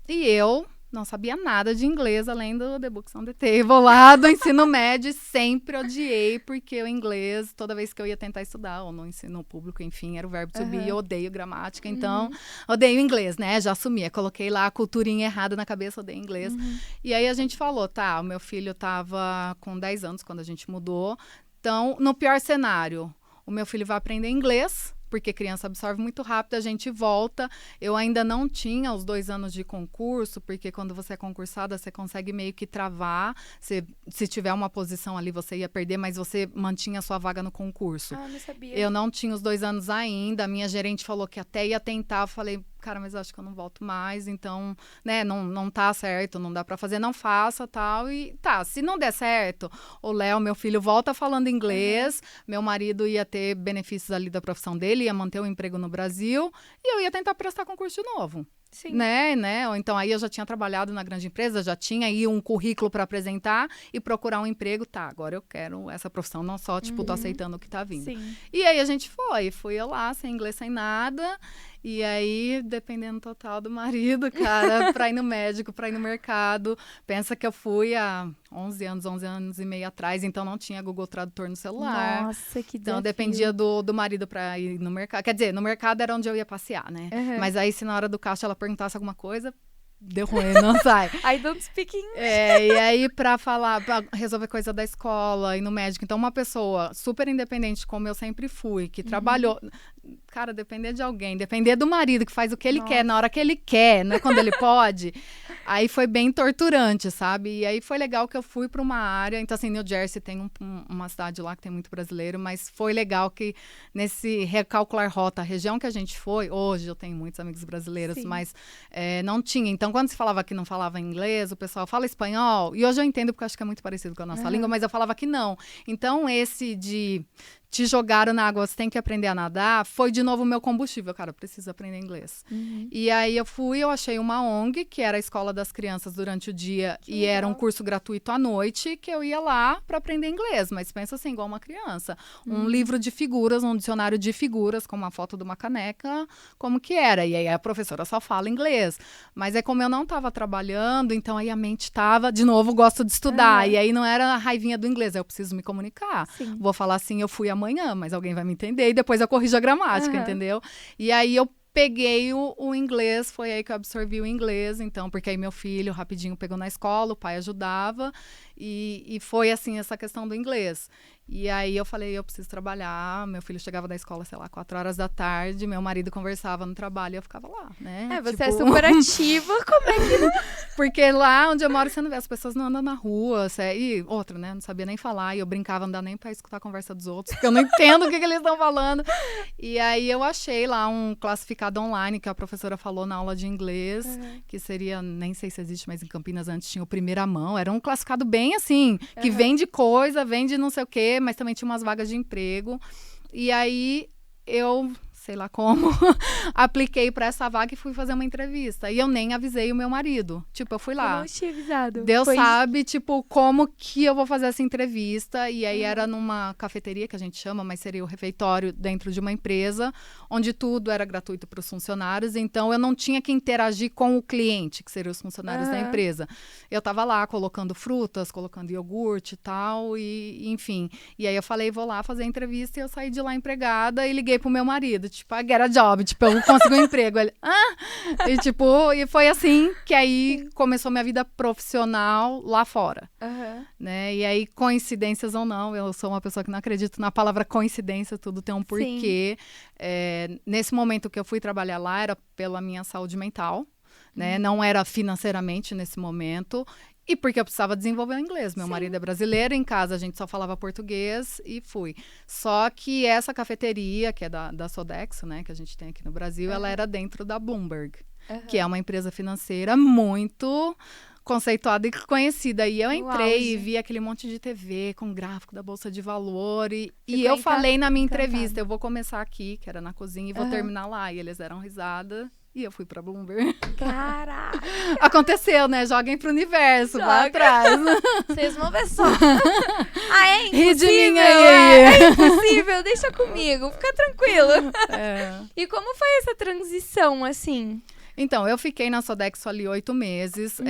E eu não sabia nada de inglês, além do The Books on the Table lá do ensino médio, sempre odiei, porque o inglês, toda vez que eu ia tentar estudar, ou no ensino público, enfim, era o verbo to be, eu odeio gramática, então, odeio inglês, né, já assumi, coloquei lá a culturinha errada na cabeça, odeio inglês. E aí a gente falou, tá, o meu filho tava com 10 anos quando a gente mudou, então, no pior cenário, o meu filho vai aprender inglês, porque criança absorve muito rápido, a gente volta. Eu ainda não tinha os 2 anos de concurso, porque quando você é concursada, você consegue meio que travar. Se tiver uma posição ali, você ia perder, mas você mantinha a sua vaga no concurso. Ah, não sabia. Eu não tinha os 2 anos ainda, a minha gerente falou que até ia tentar, eu falei, cara, mas acho que eu não volto mais, então, né, não tá certo, não dá pra fazer, não faça, tal, e tá, se não der certo, o Léo, meu filho, volta falando inglês, meu marido ia ter benefícios ali da profissão dele, ia manter o emprego no Brasil, e eu ia tentar prestar concurso de novo. Sim. Né? Ou então aí eu já tinha trabalhado na grande empresa, já tinha aí um currículo para apresentar e procurar um emprego. Tá, agora eu quero essa profissão, não só, tipo, tô aceitando o que tá vindo. Sim. E aí a gente fui eu lá, sem inglês, sem nada. E aí, dependendo total do marido, cara, pra ir no médico, pra ir no mercado. Pensa que eu fui há 11 anos e meio atrás, então não tinha Google Tradutor no celular. Nossa, que Então, desafio. dependia do marido pra ir no mercado. Quer dizer, no mercado era onde eu ia passear, né? Mas aí, se na hora do caixa ela perguntasse alguma coisa, deu ruim, não sai. I don't speak English. E aí pra resolver coisa da escola, ir no médico. Então, uma pessoa super independente, como eu sempre fui, que trabalhou... Cara, depender de alguém, depender do marido que faz o que ele quer, na hora que ele quer, não é quando ele pode. Aí foi bem torturante, sabe? E aí foi legal que eu fui para uma área, então assim, New Jersey tem uma cidade lá que tem muito brasileiro, mas foi legal que nesse recalcular rota, a região que a gente foi, hoje eu tenho muitos amigos brasileiros, Sim. mas não tinha. Então quando se falava que não falava inglês, o pessoal fala espanhol, e hoje eu entendo porque eu acho que é muito parecido com a nossa língua, mas eu falava que não. Então esse de... te jogaram na água, você tem que aprender a nadar, foi de novo o meu combustível, cara, eu preciso aprender inglês. E aí eu achei uma ONG, que era a escola das crianças durante o dia, e era um curso gratuito à noite, que eu ia lá para aprender inglês, mas pensa assim, igual uma criança. Um livro de figuras, um dicionário de figuras, com uma foto de uma caneca, como que era. E aí a professora só fala inglês. Mas é como eu não estava trabalhando, então aí a mente estava, de novo, gosto de estudar. E aí não era a raivinha do inglês, eu preciso me comunicar. Sim. Vou falar assim, eu fui amanhã, mas alguém vai me entender e depois eu corrijo a gramática, entendeu? E aí eu peguei o inglês, foi aí que eu absorvi o inglês, então, porque aí meu filho rapidinho pegou na escola, o pai ajudava, e foi assim, essa questão do inglês. E aí eu falei, eu preciso trabalhar, meu filho chegava da escola, sei lá, 4 horas da tarde, meu marido conversava no trabalho e eu ficava lá, né? Você é super ativa, como é que não... Porque lá onde eu moro, você não vê, as pessoas não andam na rua, e outra, né, não sabia nem falar, e eu brincava, não dá nem pra escutar a conversa dos outros, porque eu não entendo o que eles estão falando. E aí eu achei lá um classificado online, que a professora falou na aula de inglês, que seria, nem sei se existe, mas em Campinas antes tinha o Primeira Mão, era um classificado bem bem assim, que vende coisa, vende não sei o quê, mas também tinha umas vagas de emprego. E aí eu, sei lá como, apliquei para essa vaga e fui fazer uma entrevista. E eu nem avisei o meu marido. Tipo, eu fui lá. Eu não tinha avisado. Deus sabe, tipo, como que eu vou fazer essa entrevista. E aí era numa cafeteria, que a gente chama, mas seria o refeitório dentro de uma empresa, onde tudo era gratuito para os funcionários. Então, eu não tinha que interagir com o cliente, que seriam os funcionários da empresa. Eu tava lá colocando frutas, colocando iogurte e tal, e enfim. E aí eu falei, vou lá fazer a entrevista, e eu saí de lá empregada e liguei pro meu marido, tipo, I get a job, tipo, eu consegui um emprego. Ele, E tipo, e foi assim que aí começou minha vida profissional lá fora, né? E aí, coincidências ou não, eu sou uma pessoa que não acredito na palavra coincidência, tudo tem um porquê. Nesse momento que eu fui trabalhar lá, era pela minha saúde mental, né? Não era financeiramente nesse momento. E porque eu precisava desenvolver o inglês. Meu marido é brasileiro, em casa a gente só falava português e fui. Só que essa cafeteria, que é da Sodexo, né, que a gente tem aqui no Brasil, ela era dentro da Bloomberg, que é uma empresa financeira muito conceituada e conhecida. E eu entrei e vi aquele monte de TV com gráfico da Bolsa de Valor. E eu falei na minha entrevista, eu vou começar aqui, que era na cozinha, e vou terminar lá. E eles deram risada. E eu fui pra Bloomberg. Caraca! Aconteceu, né? Joguem pro universo, vai atrás. Vocês vão ver só. É impossível. Ri de mim aí. É impossível, deixa comigo, fica tranquilo. E como foi essa transição, assim? Então, eu fiquei na Sodexo ali 8 meses.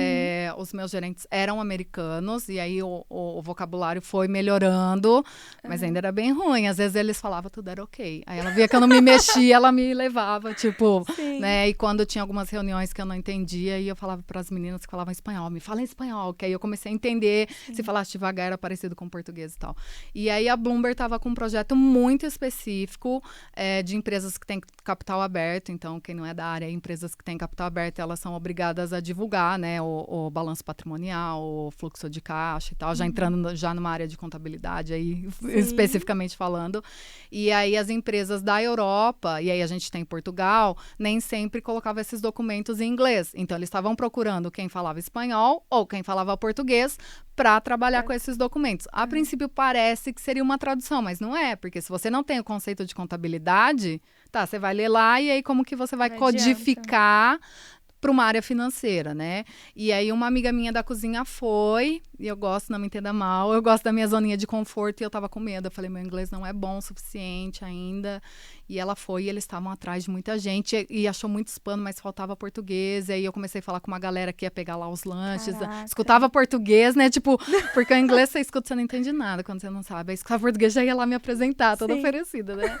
Os meus gerentes eram americanos. E aí o vocabulário foi melhorando. Mas ainda era bem ruim. Às vezes eles falavam tudo era ok. Aí ela via que eu não me mexia, ela me levava, tipo... né? E quando tinha algumas reuniões que eu não entendia, e eu falava para as meninas que falavam espanhol, me fala em espanhol. Que aí eu comecei a entender. Se falasse devagar, era parecido com português e tal. E aí a Bloomberg estava com um projeto muito específico de empresas que têm capital aberto. Então, quem não é da área, empresas que têm capital aberto, elas são obrigadas a divulgar, né, o balanço patrimonial, o fluxo de caixa e tal, já entrando já numa área de contabilidade aí, especificamente falando. E aí as empresas da Europa, e aí a gente tem Portugal, nem sempre colocava esses documentos em inglês. Então, eles estavam procurando quem falava espanhol ou quem falava português para trabalhar com esses documentos. A princípio, parece que seria uma tradução, mas não é, porque se você não tem o conceito de contabilidade, tá, você vai ler lá e aí como que você vai codificar para uma área financeira, né? E aí uma amiga minha da cozinha foi, e eu gosto, não me entenda mal, eu gosto da minha zoninha de conforto e eu tava com medo. Eu falei, meu inglês não é bom o suficiente ainda. E ela foi e eles estavam atrás de muita gente e achou muito hispano, mas faltava português. E aí eu comecei a falar com uma galera que ia pegar lá os lanches. Escutava português, né? Tipo, porque o inglês você escuta, você não entende nada quando você não sabe. Aí escutava português, já ia lá me apresentar, toda oferecida, né?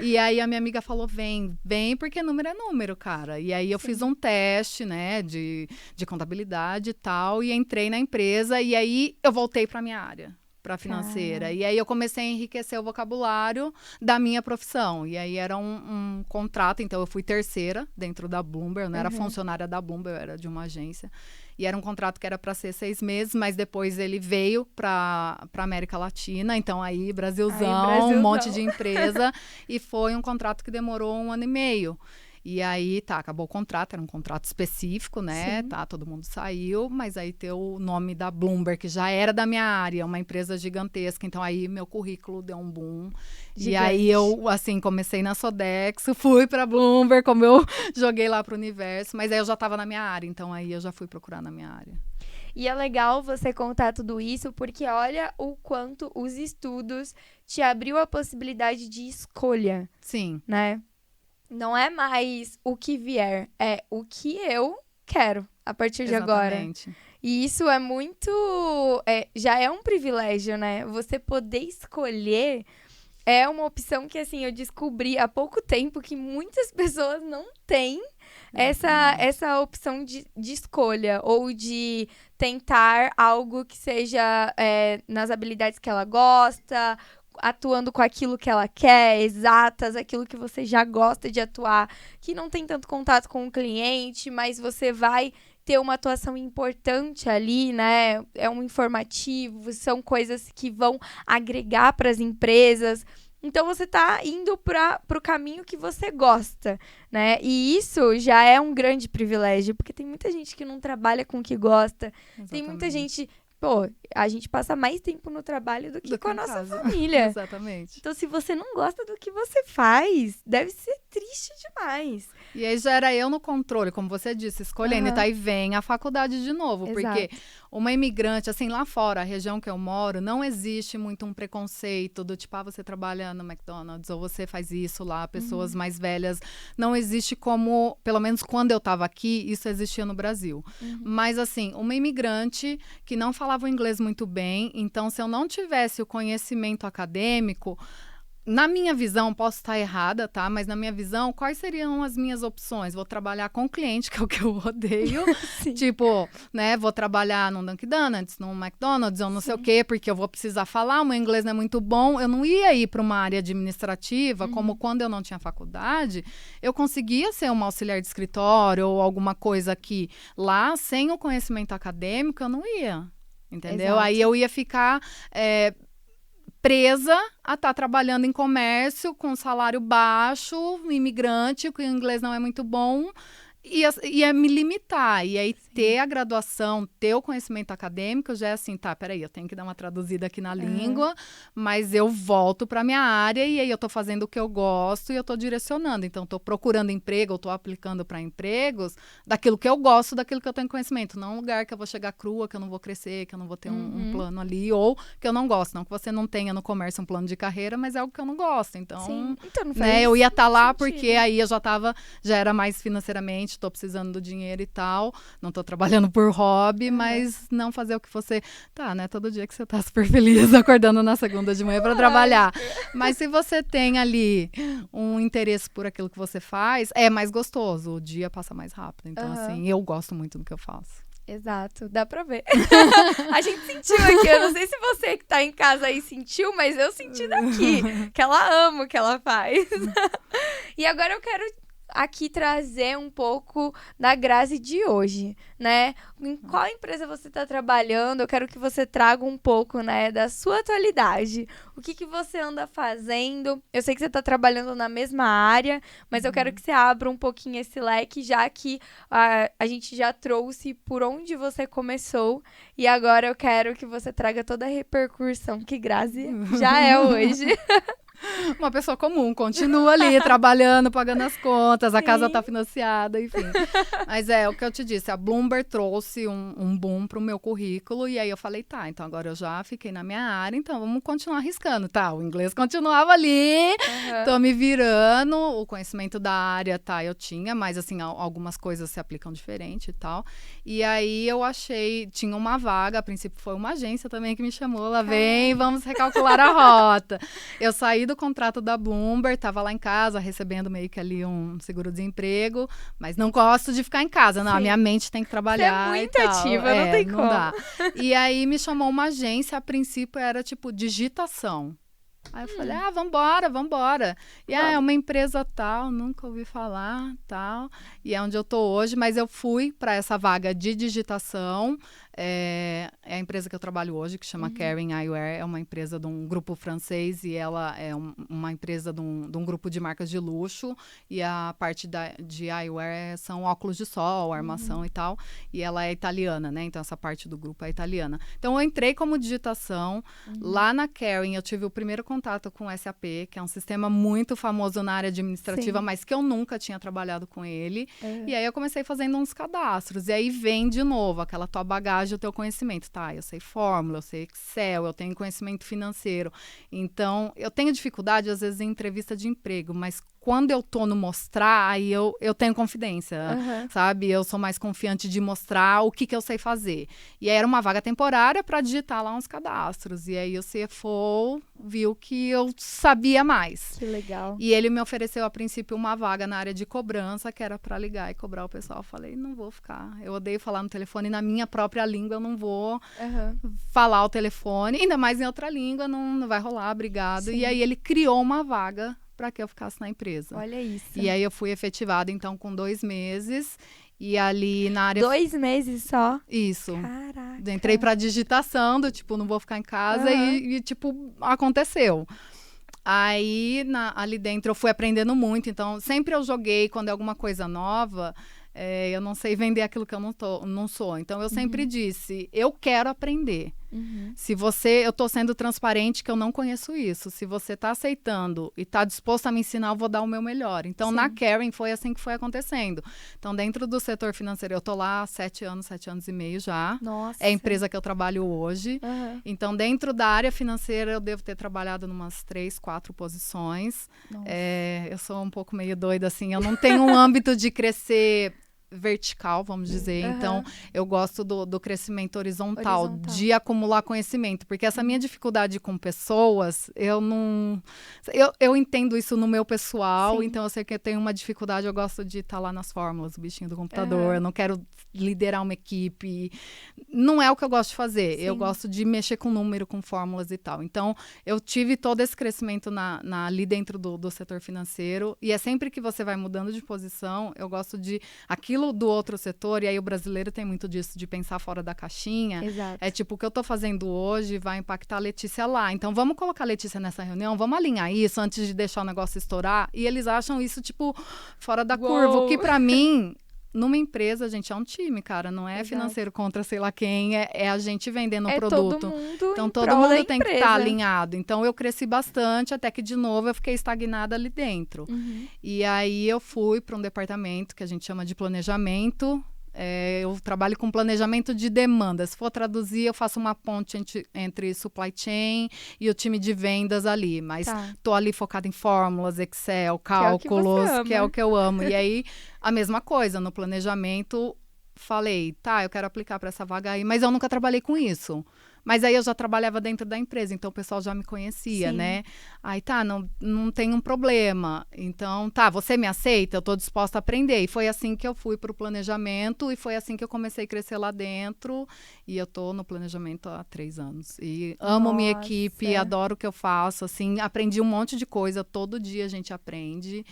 E aí a minha amiga falou, vem porque número é número, cara. E aí eu fiz um teste, né, de contabilidade e tal, e entrei na empresa, e aí eu voltei para minha área, para financeira. E aí eu comecei a enriquecer o vocabulário da minha profissão. E aí era um contrato, então eu fui terceira dentro da Bloomberg, eu não era funcionária da Bloomberg, eu era de uma agência. E era um contrato que era para ser 6 meses, mas depois ele veio para América Latina, então aí Brasilzão, um monte de empresa, e foi um contrato que demorou 1 ano e meio. E aí, acabou o contrato, era um contrato específico, né? Todo mundo saiu, mas aí tem o nome da Bloomberg, que já era da minha área, uma empresa gigantesca. Então, aí meu currículo deu um boom. Gigante. E aí eu, assim, comecei na Sodexo, fui pra Bloomberg, como eu joguei lá pro universo, mas aí eu já tava na minha área, então aí eu já fui procurar na minha área. E é legal você contar tudo isso, porque olha o quanto os estudos te abriu a possibilidade de escolha. Sim. Né? Não é mais o que vier, é o que eu quero a partir de agora. E isso é muito... já é um privilégio, né? Você poder escolher é uma opção que, assim, eu descobri há pouco tempo que muitas pessoas não têm essa opção de escolha ou de tentar algo que seja nas habilidades que ela gosta, atuando com aquilo que ela quer, exatas, aquilo que você já gosta de atuar, que não tem tanto contato com o cliente, mas você vai ter uma atuação importante ali, né? É um informativo, são coisas que vão agregar para as empresas. Então, você está indo para o caminho que você gosta, né? E isso já é um grande privilégio, porque tem muita gente que não trabalha com o que gosta. Exatamente. Tem muita gente pô, a gente passa mais tempo no trabalho do que com a nossa casa. família. Exatamente. Então, se você não gosta do que você faz, deve ser triste demais. E aí já era eu no controle, como você disse, escolhendo. Aham. E tá aí vem a faculdade de novo. Exato. Porque uma imigrante, assim, lá fora, a região que eu moro, não existe muito um preconceito do tipo, você trabalha no McDonald's ou você faz isso lá, pessoas mais velhas. Não existe como, pelo menos quando eu tava aqui, isso existia no Brasil. Mas, assim, uma imigrante que não falava o inglês muito bem, então se eu não tivesse o conhecimento acadêmico, na minha visão, posso estar errada, tá? Mas na minha visão, quais seriam as minhas opções? Vou trabalhar com cliente, que é o que eu odeio. Sim. Tipo, né? Vou trabalhar num Dunkin' Donuts, num McDonald's, ou não sei o quê, porque eu vou precisar falar, o meu inglês não é muito bom. Eu não ia ir para uma área administrativa, como quando eu não tinha faculdade, eu conseguia ser uma auxiliar de escritório ou alguma coisa que lá, sem o conhecimento acadêmico, eu não ia. Entendeu? Exato. Aí eu ia ficar presa a estar trabalhando em comércio com salário baixo, imigrante, que o inglês não é muito bom, ia me limitar. E aí ter a graduação, ter o conhecimento acadêmico, já é assim, tá, peraí, eu tenho que dar uma traduzida aqui na língua, mas eu volto para minha área e aí eu tô fazendo o que eu gosto e eu tô direcionando. Então, tô procurando emprego, eu tô aplicando para empregos daquilo que eu gosto, daquilo que eu tenho conhecimento. Não um lugar que eu vou chegar crua, que eu não vou crescer, que eu não vou ter um plano ali, ou que eu não gosto. Não que você não tenha no comércio um plano de carreira, mas é algo que eu não gosto. Então, Sim. Então não faz né, eu ia estar lá sentido. porque aí eu já era mais financeiramente, tô precisando do dinheiro e tal, não tô trabalhando por hobby, mas não fazer o que você tá, né, todo dia que você tá super feliz acordando na segunda de manhã para trabalhar. Mas se você tem ali um interesse por aquilo que você faz, é mais gostoso, o dia passa mais rápido. Então, assim, eu gosto muito do que eu faço. Exato, dá pra ver. A gente sentiu aqui, eu não sei se você que tá em casa aí sentiu, mas eu senti daqui, que ela ama o que ela faz. E agora eu quero aqui trazer um pouco da Grazi de hoje, né? Em qual empresa você está trabalhando? Eu quero que você traga um pouco, né, da sua atualidade. O que você anda fazendo? Eu sei que você está trabalhando na mesma área, mas eu quero que você abra um pouquinho esse leque, já que a gente já trouxe por onde você começou, e agora eu quero que você traga toda a repercussão que Grazi já é hoje. Uma pessoa comum, continua ali trabalhando, pagando as contas, a casa tá financiada, enfim. Mas é o que eu te disse, a Bloomberg trouxe um boom pro meu currículo e aí eu falei, tá, então agora eu já fiquei na minha área, então vamos continuar arriscando, tá? O inglês continuava ali, tô me virando, o conhecimento da área, tá, eu tinha, mas assim, algumas coisas se aplicam diferente e tal. E aí eu achei, tinha uma vaga, a princípio foi uma agência também que me chamou, lá vem, vamos recalcular a rota. Eu saí do contrato da Bloomberg, estava lá em casa recebendo meio que ali um seguro-desemprego, mas não gosto de ficar em casa, não, a minha mente tem que trabalhar. Você é muito e tal. ativa, não tem como. Dá. E aí me chamou uma agência, a princípio era tipo digitação. Aí eu falei, vambora. E é uma empresa tal, nunca ouvi falar, tal. E é onde eu tô hoje, mas eu fui para essa vaga de digitação. É a empresa que eu trabalho hoje, que chama Kering Eyewear, é uma empresa de um grupo francês e ela é uma empresa de um grupo de marcas de luxo e a parte de eyewear são óculos de sol, armação e tal, e ela é italiana, né? Então essa parte do grupo é italiana. Então eu entrei como digitação, lá na Kering eu tive o primeiro contato com o SAP, que é um sistema muito famoso na área administrativa, mas que eu nunca tinha trabalhado com ele, e aí eu comecei fazendo uns cadastros, e aí vem de novo aquela tua bagagem, o teu conhecimento, tá? Eu sei fórmula, eu sei Excel, eu tenho conhecimento financeiro. Então, eu tenho dificuldade, às vezes, em entrevista de emprego, mas quando eu tô no mostrar, aí eu tenho confidência, sabe? Eu sou mais confiante de mostrar o que eu sei fazer. E aí era uma vaga temporária para digitar lá uns cadastros. E aí o CFO viu que eu sabia mais. Que legal. E ele me ofereceu, a princípio, uma vaga na área de cobrança, que era para ligar e cobrar o pessoal. Eu falei, não vou ficar. Eu odeio falar no telefone, na minha própria língua eu não vou falar o telefone. Ainda mais em outra língua, não vai rolar, obrigado. Sim. E aí ele criou uma vaga para que eu ficasse na empresa. Olha isso. E aí eu fui efetivada, então, com 2 meses. E ali na área... 2 meses só? Isso. Caraca. Entrei pra digitação, do tipo, não vou ficar em casa. E tipo, aconteceu. Aí, ali dentro, eu fui aprendendo muito. Então, sempre eu joguei, quando é alguma coisa nova... eu não sei vender aquilo que eu não sou. Então, eu sempre disse, eu quero aprender. Se eu tô sendo transparente que eu não conheço isso. Se você tá aceitando e tá disposto a me ensinar, eu vou dar o meu melhor. Então, Sim. na Kering foi assim que foi acontecendo. Então, dentro do setor financeiro, eu tô lá há 7 anos e meio já. Nossa. É a empresa que eu trabalho hoje. Então, dentro da área financeira, eu devo ter trabalhado em umas 3, 4 posições. Eu sou um pouco meio doida, assim. Eu não tenho um âmbito de crescer vertical, vamos dizer. Então, eu gosto do crescimento horizontal, de acumular conhecimento. Porque essa minha dificuldade com pessoas, eu não... Eu entendo isso no meu pessoal, Sim. então eu sei que eu tenho uma dificuldade, eu gosto de estar lá nas fórmulas, o bichinho do computador, eu não quero liderar uma equipe. Não é o que eu gosto de fazer. Sim. Eu gosto de mexer com número, com fórmulas e tal. Então, eu tive todo esse crescimento ali dentro do setor financeiro. E é sempre que você vai mudando de posição, eu gosto de... Aquilo do outro setor, e aí o brasileiro tem muito disso, de pensar fora da caixinha. Exato. É tipo, o que eu tô fazendo hoje vai impactar a Letícia lá. Então, vamos colocar a Letícia nessa reunião, vamos alinhar isso antes de deixar o negócio estourar. E eles acham isso, tipo, fora da curva. O que, pra mim... Numa empresa, gente, é um time, cara. Não é financeiro contra sei lá quem. É a gente vendendo um produto. Todo mundo então, em todo prol mundo da tem que empresa. estar alinhado. Então, eu cresci bastante, até que, de novo, eu fiquei estagnada ali dentro. E aí, eu fui para um departamento que a gente chama de planejamento. Eu trabalho com planejamento de demanda. Se for traduzir, eu faço uma ponte entre supply chain e o time de vendas ali. Mas tô ali focada em fórmulas, Excel, cálculos, que é o que eu amo. E aí, a mesma coisa, no planejamento, falei, eu quero aplicar para essa vaga aí, mas eu nunca trabalhei com isso. Mas aí eu já trabalhava dentro da empresa, então o pessoal já me conhecia, né? Aí não tem um problema. Então, você me aceita? Eu tô disposta a aprender. E foi assim que eu fui pro planejamento e foi assim que eu comecei a crescer lá dentro. E eu tô no planejamento há 3 anos. E amo minha equipe, adoro o que eu faço, assim, aprendi um monte de coisa, todo dia a gente aprende.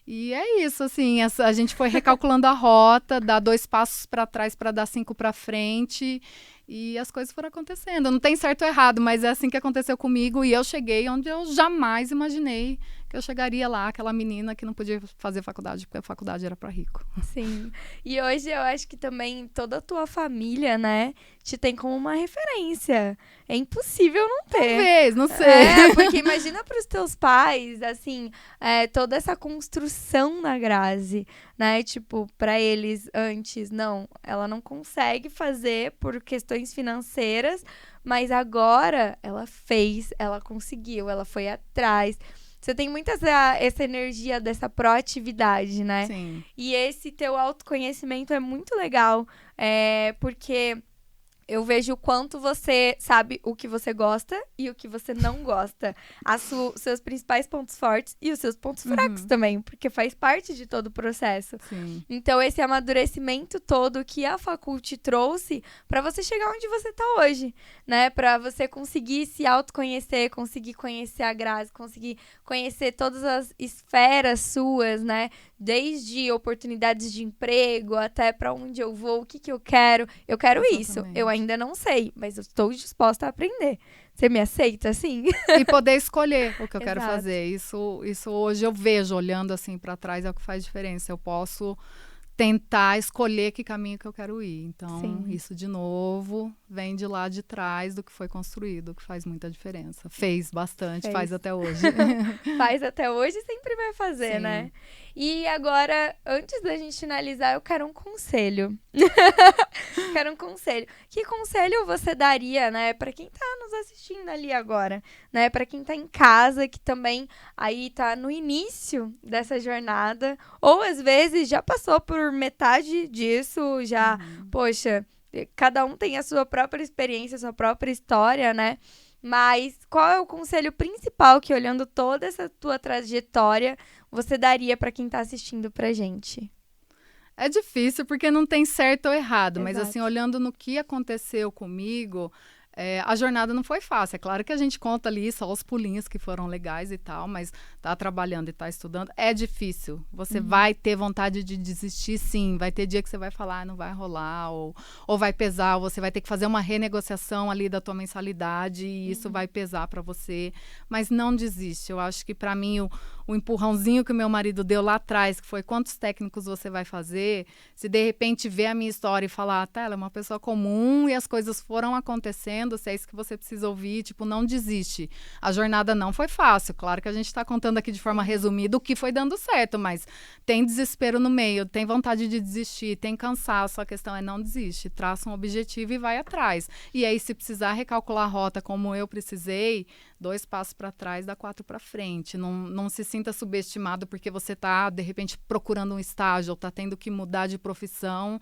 E é isso, assim, a gente foi recalculando a rota, dar 2 passos para trás para dar 5 para frente, e as coisas foram acontecendo. Não tem certo ou errado, mas é assim que aconteceu comigo, e eu cheguei onde eu jamais imaginei que eu chegaria lá, aquela menina que não podia fazer faculdade, porque a faculdade era para rico. Sim. E hoje eu acho que também toda a tua família, né, te tem como uma referência. É impossível não ter. Talvez, não sei. Porque imagina para os teus pais, assim, toda essa construção na Grazi, né? Tipo, para eles antes, não, ela não consegue fazer por questões financeiras, mas agora ela fez, ela conseguiu, ela foi atrás. Você tem muito essa energia dessa proatividade, né? Sim. E esse teu autoconhecimento é muito legal, porque eu vejo o quanto você sabe o que você gosta e o que você não gosta. Seus principais pontos fortes e os seus pontos fracos também, porque faz parte de todo o processo. Sim. Então, esse amadurecimento todo que a Faculte trouxe para você chegar onde você tá hoje, né? Para você conseguir se autoconhecer, conseguir conhecer a Grazi, conseguir conhecer todas as esferas suas, né? Desde oportunidades de emprego até para onde eu vou, o que eu quero. Eu quero isso. Eu ainda não sei, mas eu estou disposta a aprender. Você me aceita, assim? E poder escolher o que eu quero fazer. Isso hoje eu vejo, olhando assim para trás, é o que faz diferença. Eu posso tentar escolher que caminho que eu quero ir. Então, isso de novo vem de lá de trás do que foi construído, que faz muita diferença. Fez bastante, faz até hoje. Faz até hoje e sempre vai fazer, né? E agora, antes da gente finalizar, eu quero um conselho. Quero um conselho. Que conselho você daria, né, para quem tá nos assistindo ali agora, né? Para quem tá em casa, que também aí tá no início dessa jornada, ou às vezes já passou por metade disso, já, poxa, cada um tem a sua própria experiência, a sua própria história, né? Mas qual é o conselho principal que, olhando toda essa tua trajetória, você daria para quem tá assistindo pra gente? É difícil porque não tem certo ou errado, mas Exato. assim, olhando no que aconteceu comigo, a jornada não foi fácil. É claro que a gente conta ali só os pulinhos que foram legais e tal, mas tá trabalhando e tá estudando, é difícil. Você vai ter vontade de desistir, sim. Vai ter dia que você vai falar, não vai rolar, ou vai pesar, ou você vai ter que fazer uma renegociação ali da tua mensalidade e isso vai pesar para você. Mas não desiste. Eu acho que para mim o o empurrãozinho que o meu marido deu lá atrás, que foi quantos técnicos você vai fazer, se de repente ver a minha história e falar, tá, ela é uma pessoa comum e as coisas foram acontecendo, se é isso que você precisa ouvir, tipo, não desiste. A jornada não foi fácil, claro que a gente está contando aqui de forma resumida o que foi dando certo, mas tem desespero no meio, tem vontade de desistir, tem cansaço, a questão é não desiste, traça um objetivo e vai atrás. E aí, se precisar recalcular a rota como eu precisei, 2 passos para trás, dá 4 para frente. Não se sinta subestimado porque você está, de repente, procurando um estágio ou está tendo que mudar de profissão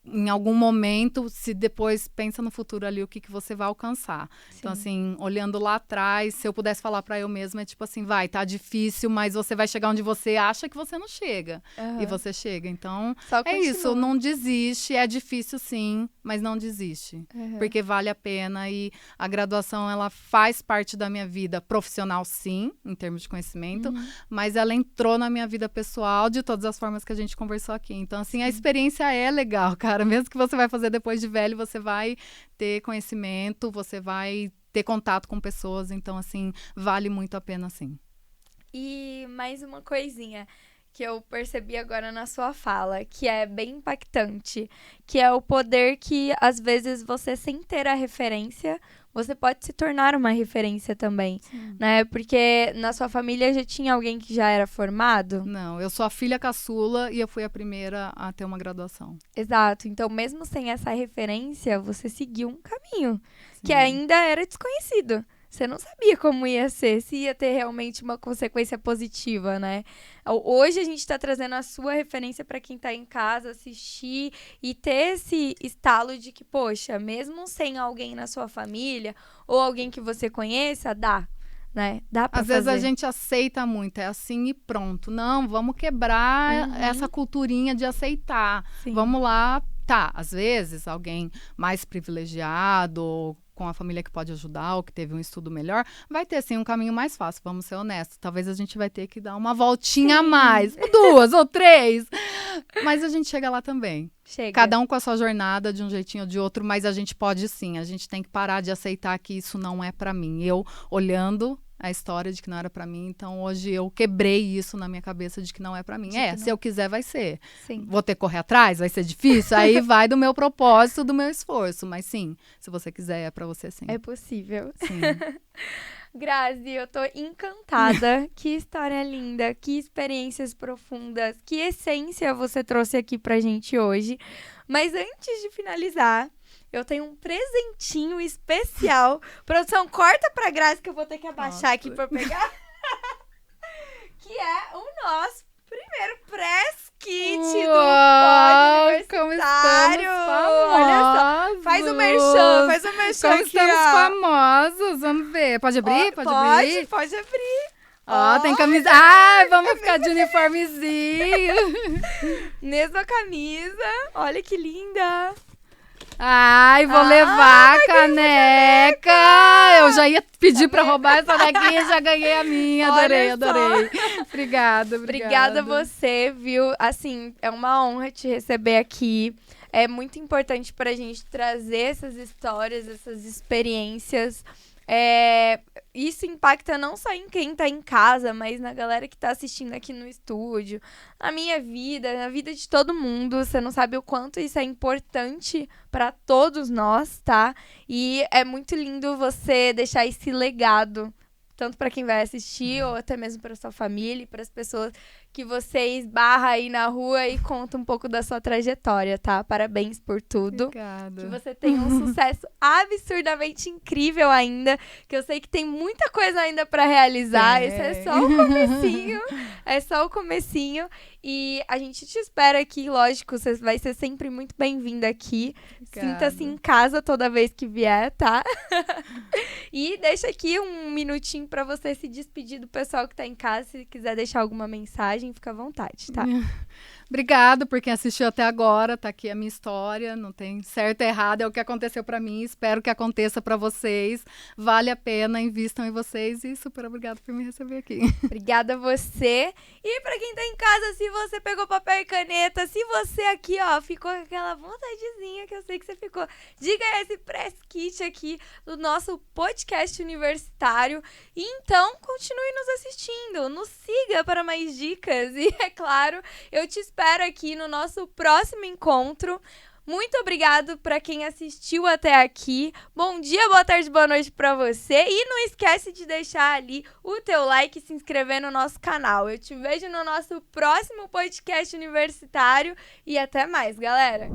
em algum momento, se depois pensa no futuro ali o que você vai alcançar. Sim. Então, assim, olhando lá atrás, se eu pudesse falar para eu mesma, é tipo assim, vai, tá difícil, mas você vai chegar onde você acha que você não chega. E você chega. Então, é isso, não desiste, é difícil sim, mas não desiste. Porque vale a pena e a graduação, ela faz parte da minha vida profissional, sim, em termos de conhecimento, mas ela entrou na minha vida pessoal de todas as formas que a gente conversou aqui. Então, assim, a experiência é legal, cara. Mesmo que você vai fazer depois de velho, você vai ter conhecimento, você vai ter contato com pessoas. Então, assim, vale muito a pena, sim. E mais uma coisinha que eu percebi agora na sua fala, que é bem impactante, que é o poder que, às vezes, você, sem ter a referência, você pode se tornar uma referência também, né? Porque na sua família já tinha alguém que já era formado? Não, eu sou a filha caçula e eu fui a primeira a ter uma graduação. Exato. Então, mesmo sem essa referência, você seguiu um caminho que ainda era desconhecido. Você não sabia como ia ser, se ia ter realmente uma consequência positiva, né? Hoje a gente está trazendo a sua referência para quem está em casa assistir e ter esse estalo de que, poxa, mesmo sem alguém na sua família ou alguém que você conheça, dá, né? Dá para fazer. Às vezes a gente aceita muito, é assim e pronto. Não, vamos quebrar essa culturinha de aceitar. Sim. Vamos lá. Tá, às vezes alguém mais privilegiado, com a família que pode ajudar ou que teve um estudo melhor, vai ter, sim, um caminho mais fácil, vamos ser honestos. Talvez a gente vai ter que dar uma voltinha a mais, 2 ou 3, mas a gente chega lá também. Chega. Cada um com a sua jornada, de um jeitinho ou de outro, mas a gente pode sim, a gente tem que parar de aceitar que isso não é pra mim. Eu, olhando a história de que não era pra mim, então hoje eu quebrei isso na minha cabeça de que não é pra mim. Se eu quiser, vai ser. Sim. Vou ter que correr atrás, vai ser difícil, aí vai do meu propósito, do meu esforço, mas sim, se você quiser, é pra você sim. É possível. Sim. Grazi, eu tô encantada. Que história linda, que experiências profundas, que essência você trouxe aqui pra gente hoje. Mas antes de finalizar, eu tenho um presentinho especial. Produção, corta pra Grazi que eu vou ter que abaixar aqui pra pegar. Que é o nosso primeiro press kit do Pod Universitário. Olha só, faz o merchan como aqui, estamos ó. famosos, vamos ver. Pode abrir? Abrir? Pode abrir. Ó, tem camisa. Ai, vamos ficar de uniformezinho. Mesma camisa. Olha que linda. Ai, vou levar a caneca. Eu já ia pedir pra roubar essa daqui e já ganhei a minha. Adorei. Obrigada. Obrigada a você, viu? Assim, é uma honra te receber aqui. É muito importante pra gente trazer essas histórias, essas experiências. Isso impacta não só em quem tá em casa, mas na galera que tá assistindo aqui no estúdio, na minha vida, na vida de todo mundo. Você não sabe o quanto isso é importante pra todos nós, tá? E é muito lindo você deixar esse legado, tanto pra quem vai assistir ou até mesmo pra sua família e pras pessoas que você esbarra aí na rua e conta um pouco da sua trajetória, tá? Parabéns por tudo. Obrigada. Que você tenha um sucesso absurdamente incrível ainda, que eu sei que tem muita coisa ainda pra realizar. Esse é só o comecinho. É só o comecinho. E a gente te espera aqui, lógico, você vai ser sempre muito bem-vinda aqui. Sinta-se em casa toda vez que vier, tá? E deixa aqui um minutinho pra você se despedir do pessoal que tá em casa, se quiser deixar alguma mensagem. Fica à vontade, tá? Obrigada por quem assistiu até agora. Tá aqui a minha história. Não tem certo e errado. É o que aconteceu pra mim. Espero que aconteça pra vocês. Vale a pena. Invistam em vocês. E super obrigada por me receber aqui. Obrigada a você. E pra quem tá em casa, se você pegou papel e caneta, se você aqui, ó, ficou com aquela vontadezinha que eu sei que você ficou de ganhar esse press kit aqui do nosso podcast universitário. E então, continue nos assistindo, nos siga para mais dicas e, é claro, eu te espero aqui no nosso próximo encontro. Muito obrigado para quem assistiu até aqui. Bom dia, boa tarde, boa noite para você. E não esquece de deixar ali o teu like e se inscrever no nosso canal. Eu te vejo no nosso próximo podcast universitário e até mais, galera!